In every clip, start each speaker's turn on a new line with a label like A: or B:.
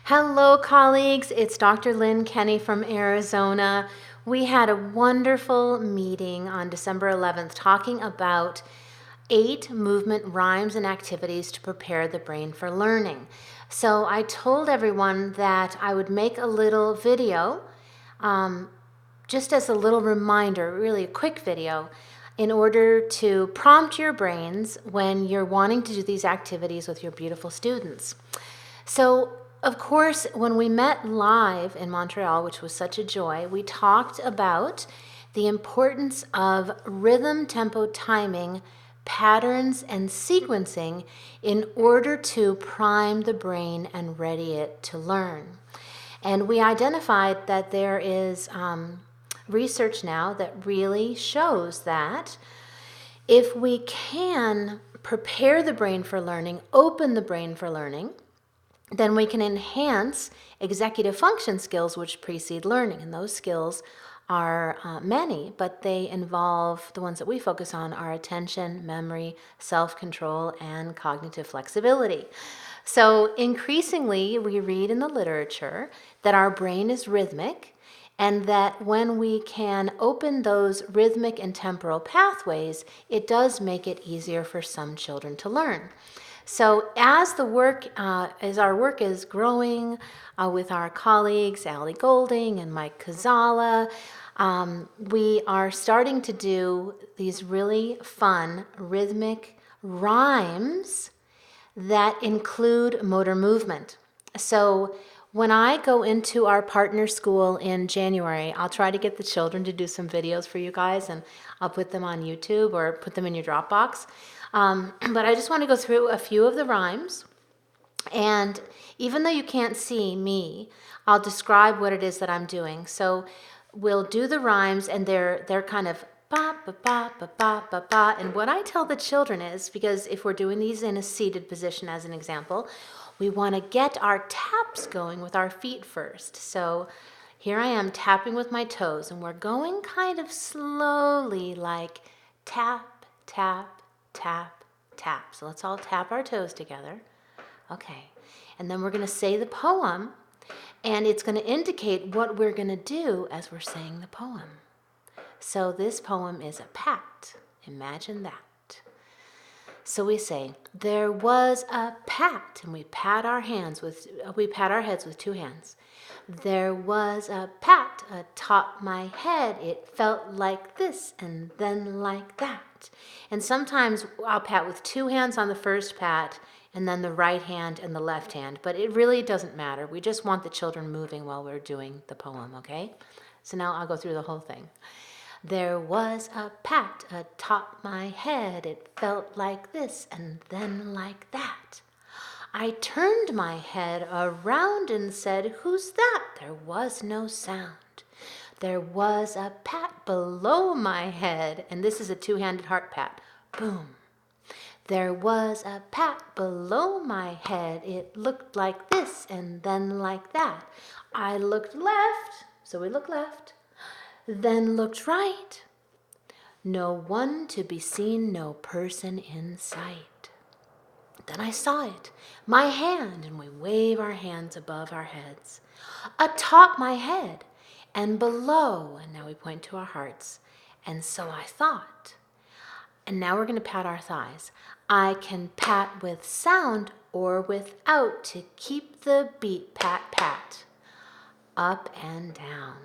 A: Hello, colleagues. It's Dr. Lynn Kenny from Arizona. We had a wonderful meeting on December 11th talking about 8 movement rhymes and activities to prepare the brain for learning. So I told everyone that I would make a little video just as a little reminder, really a quick video, in order to prompt your brains when you're wanting to do these activities with your beautiful students. So, of course, when we met live in Montreal, which was such a joy, we talked about the importance of rhythm, tempo, timing, patterns, and sequencing in order to prime the brain and ready it to learn. And we identified that there is research now that really shows that if we can prepare the brain for learning, open the brain for learning, then we can enhance executive function skills which precede learning. And those skills are many, but they involve, the ones that we focus on are attention, memory, self-control, and cognitive flexibility. So increasingly, we read in the literature that our brain is rhythmic, and that when we can open those rhythmic and temporal pathways, it does make it easier for some children to learn. So as our work is growing with our colleagues, Allie Golding and Mike Kazala, we are starting to do these really fun rhythmic rhymes that include motor movement. So when I go into our partner school in January, I'll try to get the children to do some videos for you guys, and I'll put them on YouTube or put them in your Dropbox. But I just want to go through a few of the rhymes. And even though you can't see me, I'll describe what it is that I'm doing. So we'll do the rhymes, and they're kind of ba ba ba ba ba ba ba. And what I tell the children is, because if we're doing these in a seated position as an example, we want to get our taps going with our feet first. So here I am tapping with my toes, and we're going kind of slowly, like tap, tap, tap, tap. So let's all tap our toes together. Okay. And then we're going to say the poem, and it's going to indicate what we're going to do as we're saying the poem. So this poem is a pat. Imagine that. So we say, there was a pat, and we pat our heads with 2 hands. There was a pat atop my head. It felt like this and then like that. And sometimes I'll pat with 2 hands on the first pat and then the right hand and the left hand. But it really doesn't matter. We just want the children moving while we're doing the poem, okay? So now I'll go through the whole thing. There was a pat atop my head. It felt like this and then like that. I turned my head around and said, "Who's that?" There was no sound. There was a pat below my head, and this is a 2-handed heart pat. Boom. There was a pat below my head. It looked like this and then like that. I looked left, so we look left, then looked right. No one to be seen, no person in sight. Then I saw it, my hand, and we wave our hands above our heads, atop my head and below, and now we point to our hearts. And so I thought, and now we're going to pat our thighs. I can pat with sound or without to keep the beat, pat, pat, up and down.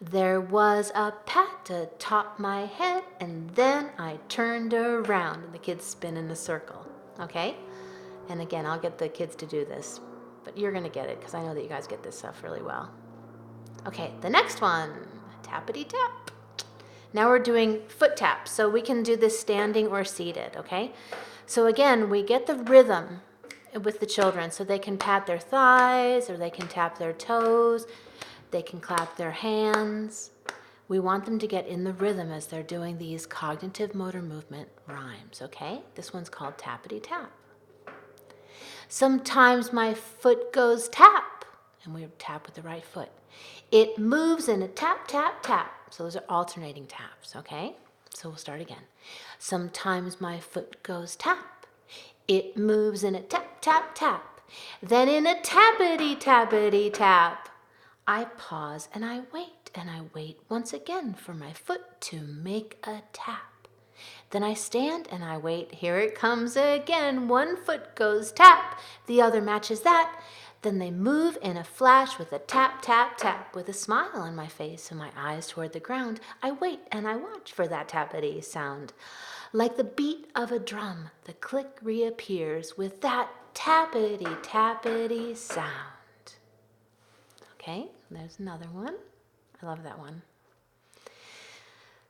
A: There was a pat atop my head, and then I turned around, and the kids spin in a circle, okay? And again, I'll get the kids to do this, but you're going to get it because I know that you guys get this stuff really well. Okay, the next one, tappity tap. Now we're doing foot taps, so we can do this standing or seated, okay? So again, we get the rhythm with the children, so they can pat their thighs, or they can tap their toes, they can clap their hands. We want them to get in the rhythm as they're doing these cognitive motor movement rhymes, okay? This one's called tappity tap. Sometimes my foot goes tap, and we tap with the right foot. It moves in a tap, tap, tap. So those are alternating taps, okay? So we'll start again. Sometimes my foot goes tap. It moves in a tap, tap, tap. Then in a tappity tappity tap, I pause and I wait once again for my foot to make a tap. Then I stand and I wait. Here it comes again. One foot goes tap, the other matches that. Then they move in a flash with a tap, tap, tap. With a smile on my face and my eyes toward the ground, I wait and I watch for that tappity sound. Like the beat of a drum, the click reappears with that tappity, tappity sound. Okay, there's another one. I love that one.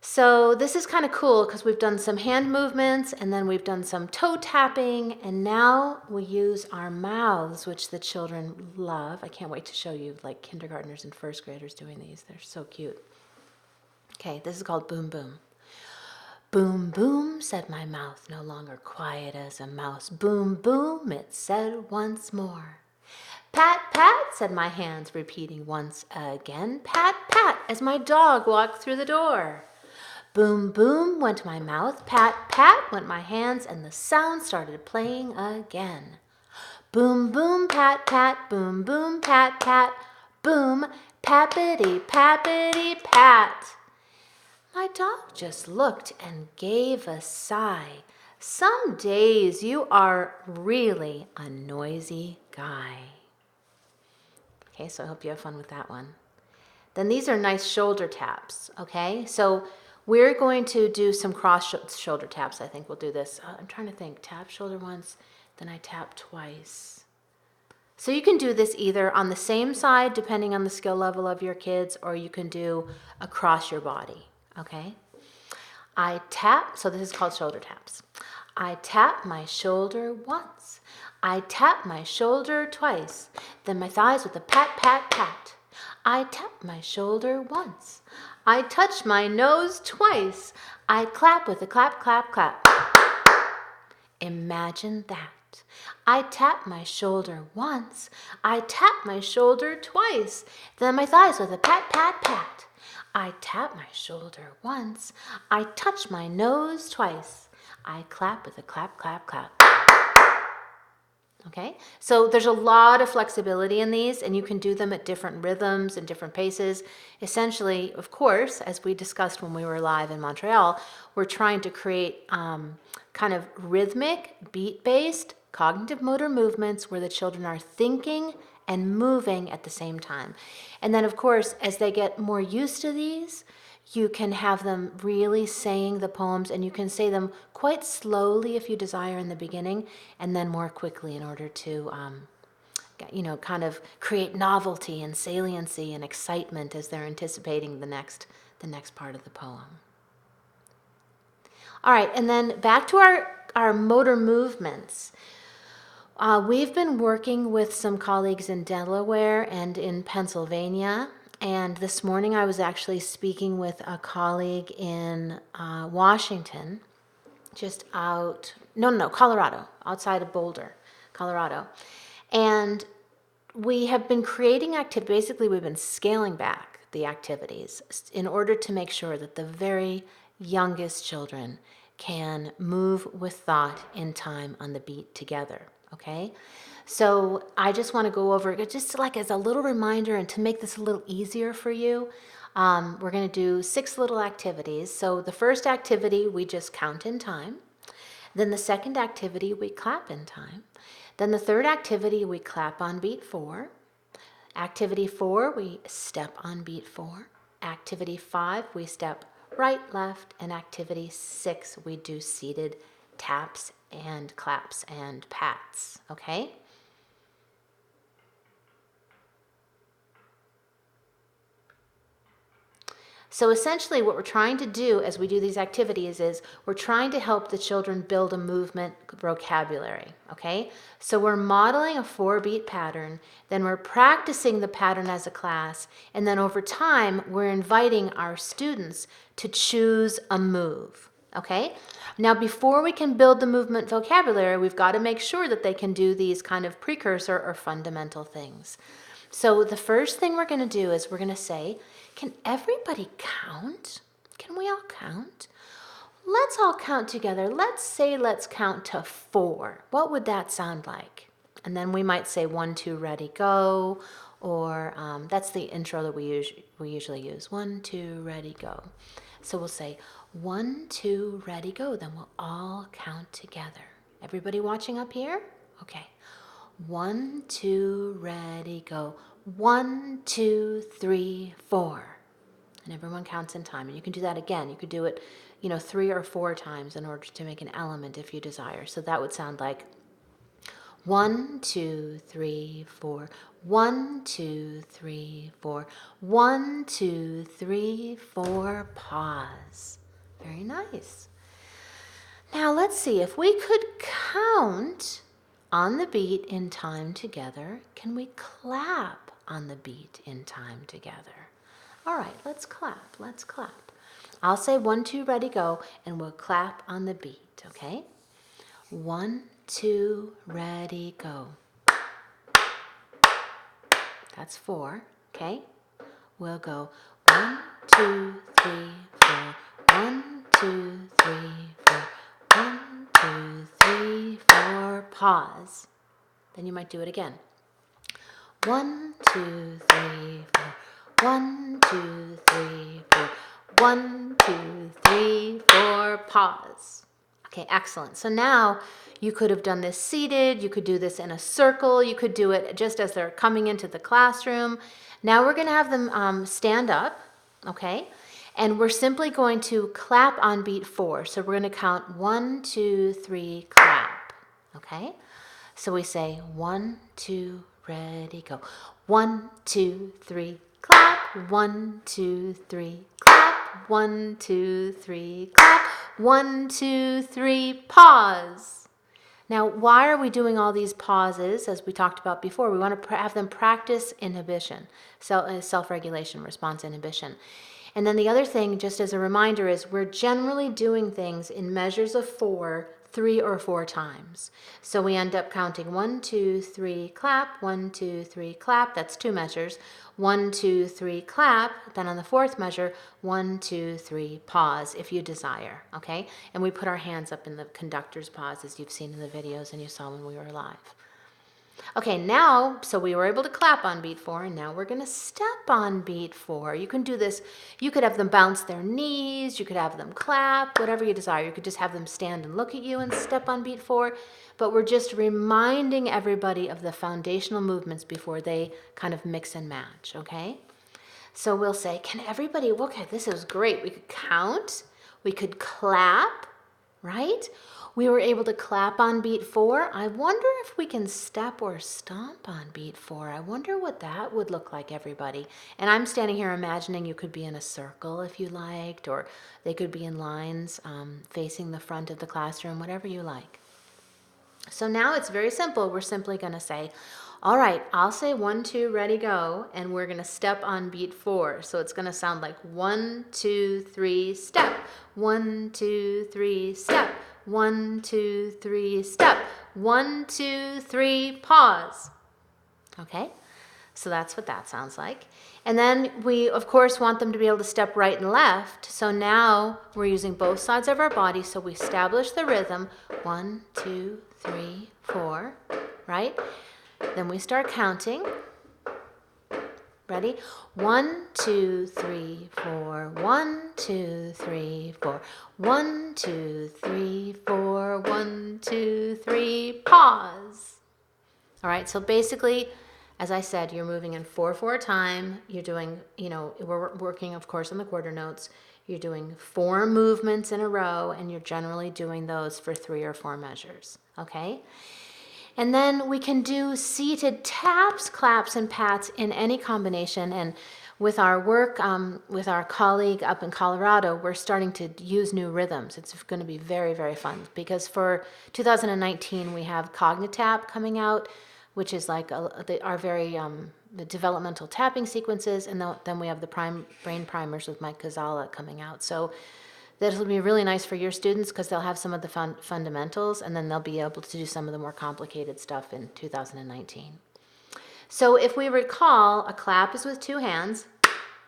A: So this is kind of cool because we've done some hand movements and then we've done some toe tapping, and now we use our mouths, which the children love. I can't wait to show you like kindergartners and first graders doing these. They're so cute. Okay, this is called boom boom. Boom boom, said my mouth, no longer quiet as a mouse. Boom boom, it said once more. Pat, pat, said my hands, repeating once again. Pat, pat, as my dog walked through the door. Boom, boom, went my mouth. Pat, pat, went my hands, and the sound started playing again. Boom, boom, pat, pat, boom, boom, pat, pat, boom, pappity, pappity, pat. My dog just looked and gave a sigh. Some days you are really a noisy guy. Okay, so I hope you have fun with that one. Then these are nice shoulder taps, okay? So we're going to do some cross shoulder taps. I think we'll do this. I'm trying to think. Tap shoulder once, then I tap twice. So you can do this either on the same side, depending on the skill level of your kids, or you can do across your body, okay? I tap, so this is called shoulder taps. I tap my shoulder once. I tap my shoulder twice. Then my thighs with a pat, pat, pat. I tap my shoulder once. I touch my nose twice. I clap with a clap, clap, clap. Imagine that. I tap my shoulder once. I tap my shoulder twice. Then my thighs with a pat, pat, pat. I tap my shoulder once. I touch my nose twice. I clap with a clap, clap, clap. Okay, so there's a lot of flexibility in these, and you can do them at different rhythms and different paces. Essentially, of course, as we discussed when we were live in Montreal, we're trying to create kind of rhythmic, beat-based, cognitive motor movements where the children are thinking and moving at the same time. And then, of course, as they get more used to these, you can have them really saying the poems, and you can say them quite slowly if you desire in the beginning, and then more quickly in order to, kind of create novelty and saliency and excitement as they're anticipating the next part of the poem. All right, and then back to our motor movements. We've been working with some colleagues in Delaware and in Pennsylvania. And this morning I was actually speaking with a colleague in Washington, Colorado, outside of Boulder, Colorado. And we have been creating activity. Basically, we've been scaling back the activities in order to make sure that the very youngest children can move with thought in time on the beat together, okay? So I just want to go over it just like as a little reminder and to make this a little easier for you. We're going to do 6 little activities. So the first activity, we just count in time. Then the second activity, we clap in time. Then the third activity, we clap on beat 4. Activity 4, we step on beat 4. Activity 5, we step right, left. And activity 6, we do seated taps and claps and pats, okay? So essentially what we're trying to do as we do these activities is we're trying to help the children build a movement vocabulary, okay? So we're modeling a 4-beat pattern, then we're practicing the pattern as a class, and then over time we're inviting our students to choose a move, okay? Now before we can build the movement vocabulary, we've got to make sure that they can do these kind of precursor or fundamental things. So the first thing we're going to do is we're going to say, can everybody count? Can we all count? Let's all count together. Let's count to 4. What would that sound like? And then we might say 1, 2, ready, go, or that's the intro that we usually use. 1, 2, ready, go. So we'll say 1, 2, ready, go. Then we'll all count together. Everybody watching up here? Okay. 1, 2, ready, go. 1, 2, 3, 4. And everyone counts in time. And you can do that again. You could do it, 3 or 4 times in order to make an element if you desire. So that would sound like 1, 2, 3, 4. 1, 2, 3, 4. 1, 2, 3, 4. Pause. Very nice. Now let's see if we could count on the beat in time together. Can we clap on the beat in time together? All right, let's clap. Let's clap. I'll say 1, 2, ready, go, and we'll clap on the beat, okay? 1, 2, ready, go. That's 4, okay? We'll go 1, 2, 3, 4. 1, 2, 3, 4. 1, 2, 3, 4. Pause. Then you might do it again. 1, 2, 3, 4. 1, 2, 3, 4. 1, 2, 3, 4. Pause. Okay, excellent. So now you could have done this seated. You could do this in a circle. You could do it just as they're coming into the classroom. Now we're going to have them stand up, okay? And we're simply going to clap on beat 4. So we're going to count 1, 2, 3, clap, okay? So we say 1, 2, ready, go. 1, 2, 3, clap. 1, 2, 3, clap. 1, 2, 3, clap. 1, 2, 3, pause. Now, why are we doing all these pauses, as we talked about before? We want to have them practice inhibition, self-regulation, response inhibition. And then the other thing, just as a reminder, is we're generally doing things in measures of 4, 3 or 4 times. So we end up counting 1, 2, 3, clap, 1, 2, 3, clap. That's 2 measures. 1, 2, 3, clap. Then on the 4th measure, 1, 2, 3, pause, if you desire, okay? And we put our hands up in the conductor's pause, as you've seen in the videos and you saw when we were live. Okay, now, so we were able to clap on beat 4, and now we're going to step on beat 4. You can do this. You could have them bounce their knees. You could have them clap, whatever you desire. You could just have them stand and look at you and step on beat 4. But we're just reminding everybody of the foundational movements before they kind of mix and match, okay? So we'll say, can everybody, okay, this is great. We could count. We could clap, right? We were able to clap on beat 4. I wonder if we can step or stomp on beat 4. I wonder what that would look like, everybody. And I'm standing here imagining you could be in a circle if you liked, or they could be in lines facing the front of the classroom, whatever you like. So now it's very simple. We're simply going to say, all right, I'll say 1, 2, ready, go, and we're going to step on beat 4. So it's going to sound like 1, 2, 3, step. 1, 2, 3, step. 1, 2, 3, step. 1, 2, 3, pause. Okay, so that's what that sounds like. And then we, of course, want them to be able to step right and left. So now we're using both sides of our body. So we establish the rhythm. 1, 2, 3, 4, right? Then we start counting. Ready? 1, 2, 3, 4. 1, 2, 3, 4. 1, 2, 3, 4. 1, 2, 3. Pause. All right, so basically, as I said, you're moving in 4/4 time. You're doing, we're working, of course, on the quarter notes. You're doing 4 movements in a row, and you're generally doing those for 3 or 4 measures, okay? And then we can do seated taps, claps, and pats in any combination. And with our work with our colleague up in Colorado, we're starting to use new rhythms. It's going to be very, very fun because for 2019, we have Cognitap coming out, which is like our very the developmental tapping sequences. And then we have the brain primers with Mike Kozala coming out. So that'll be really nice for your students because they'll have some of the fundamentals, and then they'll be able to do some of the more complicated stuff in 2019. So if we recall, a clap is with 2 hands,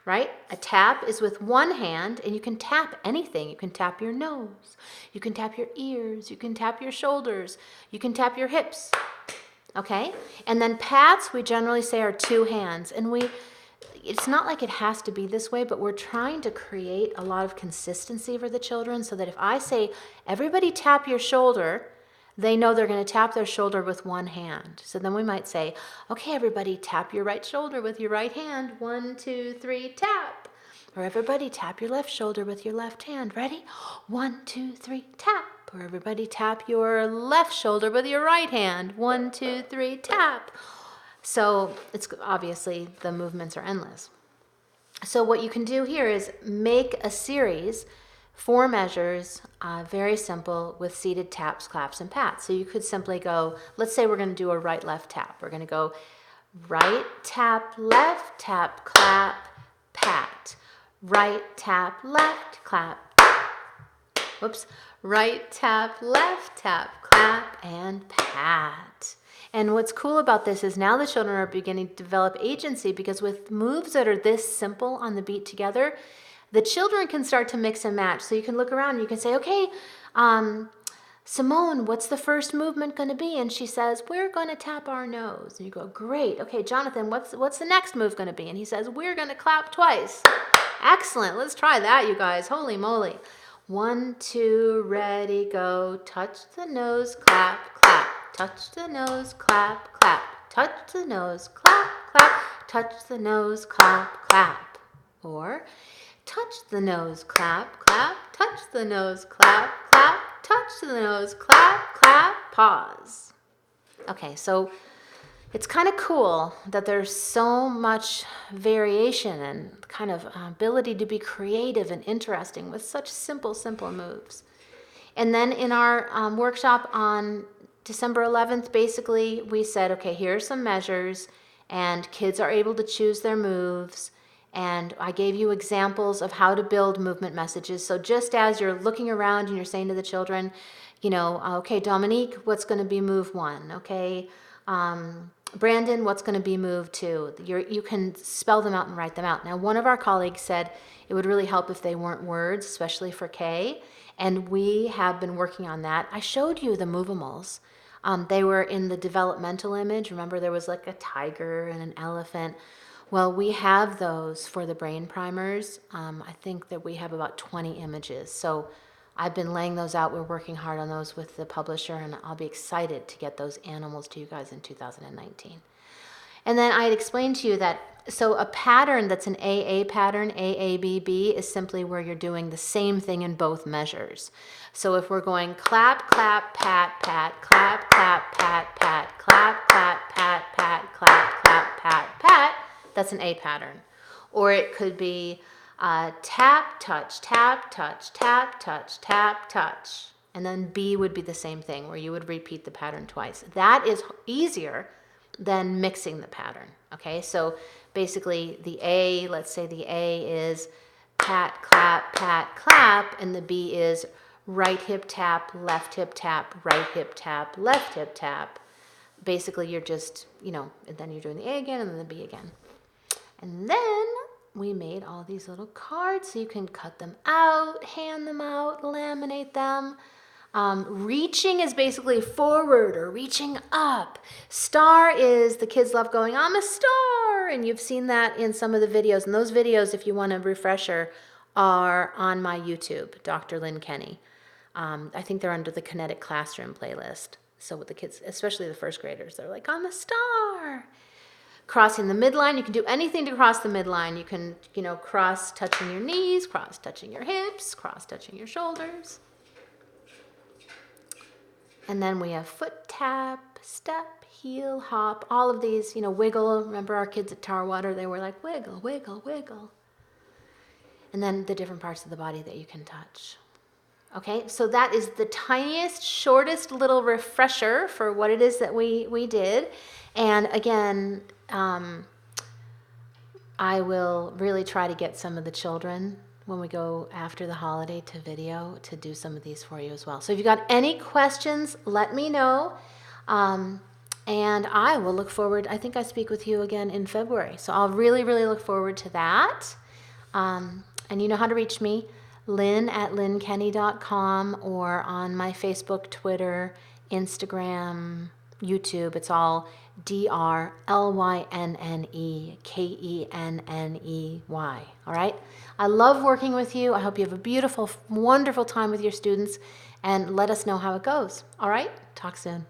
A: right? A tap is with 1 hand, and you can tap anything. You can tap your nose. You can tap your ears. You can tap your shoulders. You can tap your hips. okay? And then pats, we generally say are 2 hands. And it's not like it has to be this way, but we're trying to create a lot of consistency for the children so that if I say, everybody tap your shoulder, they know they're going to tap their shoulder with 1 hand. So then we might say, okay, everybody tap your right shoulder with your right hand. 1, 2, 3, tap. Or everybody tap your left shoulder with your left hand. Ready? 1, 2, 3, tap. Or everybody tap your left shoulder with your right hand. 1, 2, 3, tap. So it's obviously the movements are endless. So what you can do here is make a series, 4 measures, very simple, with seated taps, claps, and pats. So you could simply go, let's say we're going to do a right-left tap. We're going to go right, tap, left, tap, clap, pat. Right, tap, left, clap. Whoops. Right, tap, left, tap, clap, and pat. And what's cool about this is now the children are beginning to develop agency, because with moves that are this simple on the beat together, the children can start to mix and match. So you can look around and you can say, okay, Simone, what's the first movement going to be? And she says, we're going to tap our nose. And you go, great. Okay, Jonathan, what's the next move going to be? And he says, we're going to clap twice. Excellent. Let's try that, you guys. Holy moly. 1, 2, ready, go. Touch the nose, clap, clap. Touch the nose, clap, clap. Touch the nose, clap, clap. Touch the nose, clap, clap. Or touch the nose, clap, clap. Touch the nose, clap, clap. Touch the nose, clap, clap, pause. Okay, so it's kind of cool that there's so much variation and kind of ability to be creative and interesting with such simple moves. And then in our workshop on December 11th, basically we said, okay, here are some measures, and kids are able to choose their moves. And I gave you examples of how to build movement messages. So just as you're looking around and you're saying to the children, you know, okay, Dominique, what's going to be move 1? Okay, Brandon, what's going to be move 2? You can spell them out and write them out. Now, one of our colleagues said it would really help if they weren't words, especially for K, and we have been working on that. I showed you the movimals. They were in the developmental image. Remember, there was like a tiger and an elephant. Well, we have those for the brain primers. I think that we have about 20 images. So I've been laying those out. We're working hard on those with the publisher, and I'll be excited to get those animals to you guys in 2019. And then I had explained to you that, so a pattern that's an AA pattern, AABB, is simply where you're doing the same thing in both measures. So if we're going clap, clap, pat, pat, clap, clap, pat, pat, clap, clap, pat, pat, clap, clap, pat, pat, that's an A pattern. Or it could be tap, touch, tap, touch, tap, touch, tap, touch. And then B would be the same thing, where you would repeat the pattern twice. That is easier than mixing the pattern, okay? So basically the A, let's say the A is pat, clap, and the B is right hip tap, left hip tap, right hip tap, left hip tap. Basically you're just, you know, and then you're doing the A again and then the B again. And then we made all these little cards so you can cut them out, hand them out, laminate them. Reaching is basically forward or reaching up. Star is the kids love going, I'm a star. And you've seen that in some of the videos. And those videos, if you want a refresher, are on my YouTube, Dr. Lynn Kenny. I think they're under the Kinetic Classroom playlist. So with the kids, especially the first graders, they're like, I'm a star. Crossing the midline, you can do anything to cross the midline. You can, you know, cross touching your knees, cross touching your hips, cross touching your shoulders. And then we have foot tap, step, heel, hop, all of these, you know, wiggle. Remember our kids at Tarwater, they were like wiggle, wiggle, wiggle. And then the different parts of the body that you can touch. Okay, so that is the tiniest, shortest little refresher for what it is that we did. And again, I will really try to get some of the children when we go after the holiday to video to do some of these for you as well. So if you've got any questions, let me know. And I will look forward, I think I speak with you again in February. So I'll really, really look forward to that. And you know how to reach me, lynn@lynnkenny.com, or on my Facebook, Twitter, Instagram, YouTube. It's all DrLynnekenney. All right? I love working with you. I hope you have a beautiful, wonderful time with your students, and let us know how it goes. All right? Talk soon.